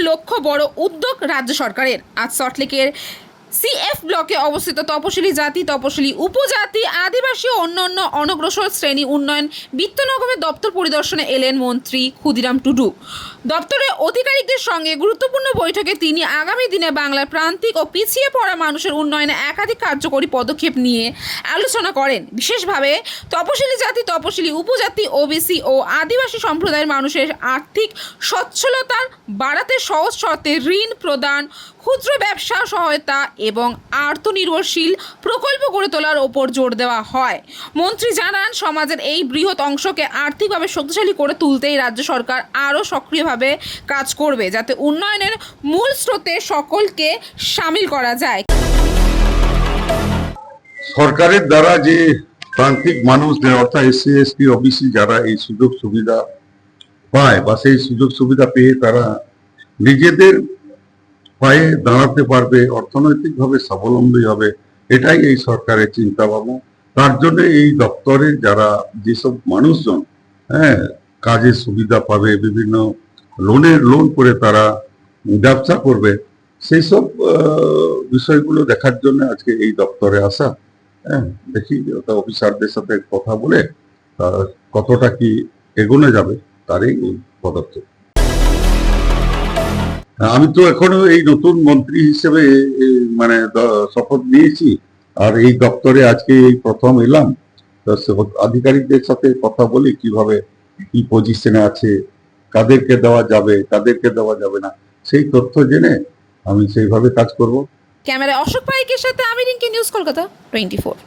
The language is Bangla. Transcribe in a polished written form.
লক্ষ্য বড় উদ্যোগ রাজ্য সরকারের। আজ সল্টলেকের সিএফ ব্লকে অবস্থিত তপশিলি জাতি, তপশিলি উপজাতি, আদিবাসী ও অন্যান্য অনগ্রসর শ্রেণী উন্নয়ন বিত্ত নিগমের দপ্তর পরিদর্শনে এলেন মন্ত্রী ক্ষুদিরাম টুডু। দপ্তরের আধিকারিকদের সঙ্গে গুরুত্বপূর্ণ বৈঠকে তিনি আগামী দিনে বাংলার প্রান্তিক ও পিছিয়ে পড়া মানুষের উন্নয়নে একাধিক কার্যকরী পদক্ষেপ নিয়ে আলোচনা করেন। বিশেষভাবে তপশিলি জাতি, তপশিলি উপজাতি, ওবিসি ও আদিবাসী সম্প্রদায়ের মানুষের আর্থিক সচ্ছলতা বাড়াতে সহজ শর্তে ঋণ প্রদান, ক্ষুদ্র ব্যবসা সহায়তা এবং আত্মনির্ভরশীল প্রকল্প গড়ে তোলার ওপর জোর দেওয়া হয়। মন্ত্রী জানান, সমাজের এই বৃহৎ অংশকে আর্থিকভাবে শক্তিশালী করে তুলতেই রাজ্য সরকার আরও সক্রিয়ভাবে কাজ করবে, যাতে উন্নয়নের মূল স্রোতে সকলকে সামিল করা যায়। সরকারের দ্বারা যে প্রান্তিক মানুষদের অর্থাৎ এসসি, এসটি, ওবিসি যারা এই সুযোগ সুবিধা পায় বা সেই সুযোগ সুবিধা পেয়ে তারা নিজেদের পায়ে দাঁড়াতে পারবে, অর্থনৈতিকভাবে স্বাবলম্বী হবে, এটাই এই সরকারের চিন্তা ভাবনা। তার জন্য এই দপ্তরের যারা যেসব মানুষজন কাজের সুবিধা পাবে, বিভিন্ন লোন করে তারা ব্যবসা করবে, সেই সব বিষয়গুলো দেখার জন্য আজকে এই দপ্তরে আসা। দেখি অফিসারদের সাথে কথা বলে কতটা কি এগোনো যাবে তারই এই পদক্ষেপ। আমি তো এখনো এই নতুন মন্ত্রী হিসেবে মানে শপথ নিয়েছি, আর এই দপ্তরে আজকে এই প্রথম এলাম। আধিকারিকদের সাথে কথা বলি কিভাবে কি পজিশনে আছে, কাদেরকে দেওয়া যাবে, কাদেরকে দেওয়া যাবে না, সেই তথ্য জেনে আমি সেইভাবে কাজ করব। ক্যামেরায় অশোক পাইকের সাথে আমি রিঙ্কি, নিউজ কলকাতা 24।